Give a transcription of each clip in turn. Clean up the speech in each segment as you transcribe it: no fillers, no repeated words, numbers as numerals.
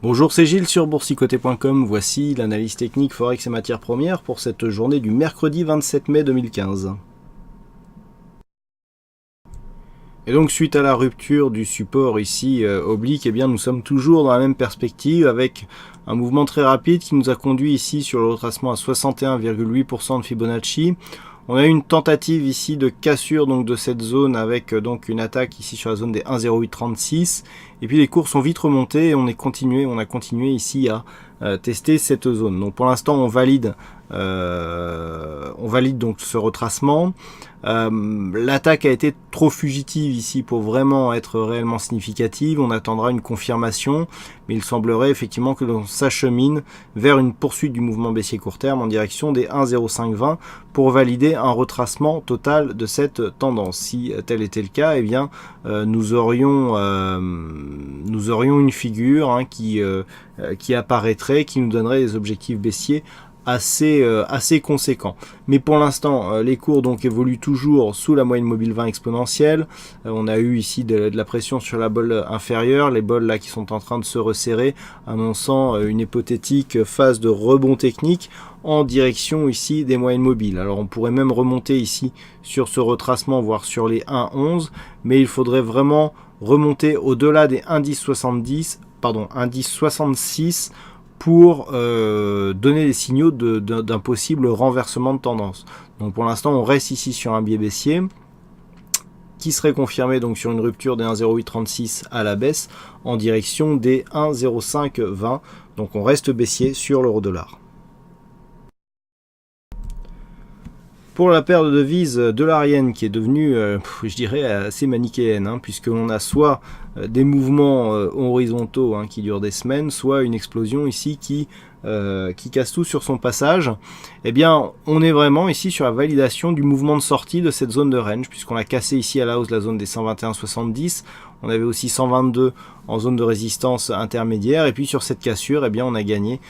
Bonjour, c'est Gilles sur boursicoté.com. Voici l'analyse technique Forex et matières premières pour cette journée du mercredi 27 mai 2015. Et donc suite à la rupture du support ici oblique, eh bien nous sommes toujours dans la même perspective avec un mouvement très rapide qui nous a conduit ici sur le retracement à 61,8% de Fibonacci. On a eu une tentative ici de cassure donc de cette zone avec donc une attaque ici sur la zone des 1,0836 et puis les cours sont vite remontés et on a continué ici à tester cette zone. Donc pour l'instant on valide donc ce retracement. L'attaque a été trop fugitive ici pour vraiment être réellement significative. On attendra une confirmation, mais il semblerait effectivement que l'on s'achemine vers une poursuite du mouvement baissier court terme en direction des 1,0520 pour valider un retracement total de cette tendance. Si tel était le cas, eh bien nous aurions une figure qui apparaîtrait, qui nous donnerait des objectifs baissiers assez conséquent. Mais pour l'instant, les cours donc évoluent toujours sous la moyenne mobile 20 exponentielle. On a eu ici de la pression sur la bolle inférieure, les bols là qui sont en train de se resserrer, annonçant une hypothétique phase de rebond technique en direction ici des moyennes mobiles. Alors on pourrait même remonter ici sur ce retracement, voire sur les 1,11, mais il faudrait vraiment remonter au-delà des 1,66 pour donner des signaux d'un possible renversement de tendance. Donc pour l'instant on reste ici sur un biais baissier qui serait confirmé donc sur une rupture des 1,0836 à la baisse en direction des 1,0520. Donc on reste baissier sur l'euro-dollar. Pour la paire de devises dollar-yen qui est devenue, je dirais, assez manichéenne, puisque l'on a soit des mouvements horizontaux qui durent des semaines, soit une explosion ici qui casse tout sur son passage. Eh bien, on est vraiment ici sur la validation du mouvement de sortie de cette zone de range, puisqu'on a cassé ici à la hausse la zone des 121,70. On avait aussi 122 en zone de résistance intermédiaire, et puis sur cette cassure, eh bien, on a gagné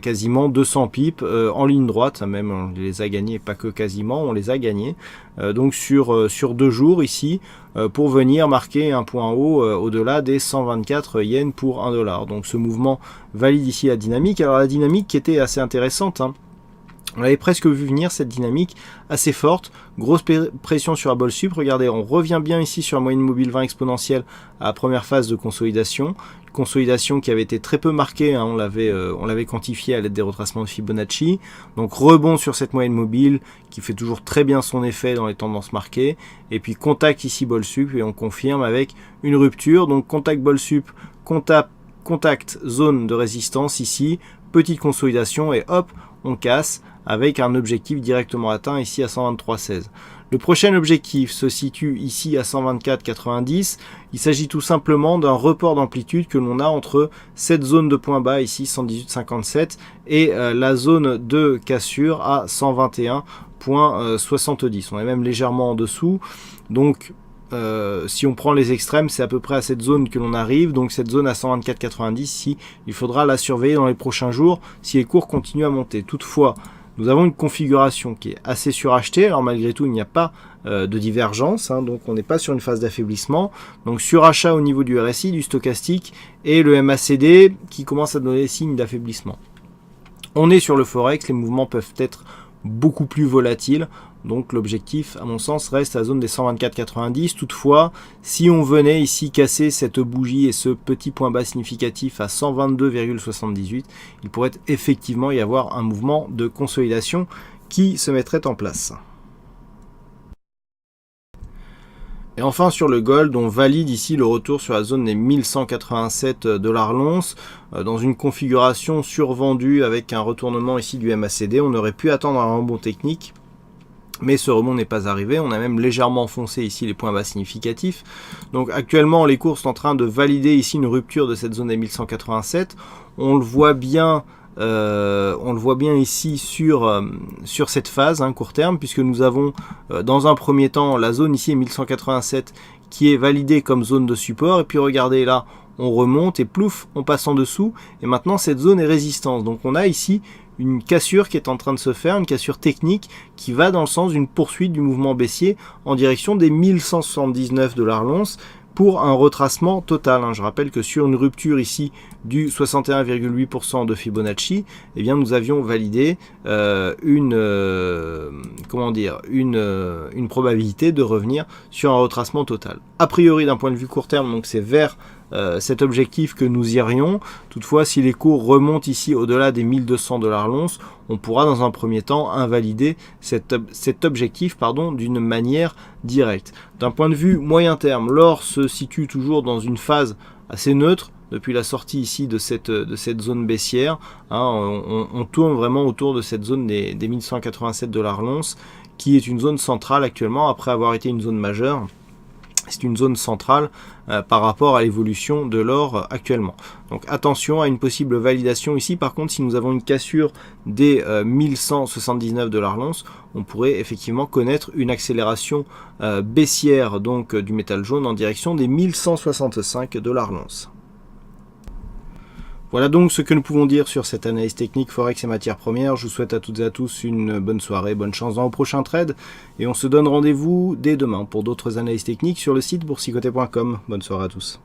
quasiment 200 pips en ligne droite, même on les a gagnés, pas que quasiment, on les a gagnés, donc sur 2 jours ici, pour venir marquer un point haut au-delà des 124 yens pour 1 dollar. Donc ce mouvement valide ici la dynamique. Alors la dynamique qui était assez intéressante, on avait presque vu venir cette dynamique assez forte, grosse pression sur la bolle sup. Regardez, on revient bien ici sur la moyenne mobile 20 exponentielle à la première phase de consolidation qui avait été très peu marquée, on l'avait quantifié à l'aide des retracements de Fibonacci. Donc rebond sur cette moyenne mobile qui fait toujours très bien son effet dans les tendances marquées, et puis contact ici bol sup et on confirme avec une rupture. Donc contact bol sup, contact zone de résistance ici, petite consolidation et hop on casse avec un objectif directement atteint ici à 123,16. Le prochain objectif se situe ici à 124,90. Il s'agit tout simplement d'un report d'amplitude que l'on a entre cette zone de point bas ici 118,57 et la zone de cassure à 121,70. On est même légèrement en dessous. Donc si on prend les extrêmes, c'est à peu près à cette zone que l'on arrive. Donc cette zone à 124,90 ici, il faudra la surveiller dans les prochains jours si les cours continuent à monter. Toutefois, nous avons une configuration qui est assez surachetée. Alors malgré tout, il n'y a pas de divergence, donc on n'est pas sur une phase d'affaiblissement. Donc surachat au niveau du RSI, du stochastique et le MACD qui commence à donner des signes d'affaiblissement. On est sur le Forex, les mouvements peuvent être beaucoup plus volatiles. Donc l'objectif, à mon sens, reste à la zone des 124,90. Toutefois, si on venait ici casser cette bougie et ce petit point bas significatif à 122,78, il pourrait effectivement y avoir un mouvement de consolidation qui se mettrait en place. Et enfin sur le gold, on valide ici le retour sur la zone des 1187 $ l'once dans une configuration survendue avec un retournement ici du MACD. On aurait pu attendre un rebond technique, mais ce rebond n'est pas arrivé. On a même légèrement enfoncé ici les points bas significatifs. Donc actuellement les cours sont en train de valider ici une rupture de cette zone des 1187. On le voit bien ici sur cette phase court terme, puisque nous avons dans un premier temps la zone ici 1187 qui est validée comme zone de support, et puis regardez là on remonte et plouf on passe en dessous, et maintenant cette zone est résistance. Donc on a ici une cassure qui est en train de se faire, une cassure technique qui va dans le sens d'une poursuite du mouvement baissier en direction des 1179 $ l'once. pour un retracement total. Je rappelle que sur une rupture ici du 61,8% de Fibonacci, eh bien nous avions validé une probabilité de revenir sur un retracement total. A priori, d'un point de vue court terme, donc c'est vers cet objectif que nous irions. Toutefois, si les cours remontent ici au-delà des 1200 $ l'once, on pourra dans un premier temps invalider cet objectif d'une manière directe. D'un point de vue moyen terme, l'or se situe toujours dans une phase assez neutre depuis la sortie ici de cette zone baissière. On tourne vraiment autour de cette zone des 1187 $ l'once, qui est une zone centrale actuellement après avoir été une zone majeure. C'est une zone centrale par rapport à l'évolution de l'or actuellement. Donc attention à une possible validation ici. Par contre, si nous avons une cassure des 1179 $ l'once, on pourrait effectivement connaître une accélération baissière donc du métal jaune en direction des 1165 $ l'once. Voilà donc ce que nous pouvons dire sur cette analyse technique Forex et matières premières. Je vous souhaite à toutes et à tous une bonne soirée, bonne chance dans le prochain trade. Et on se donne rendez-vous dès demain pour d'autres analyses techniques sur le site boursicoté.com. Bonne soirée à tous.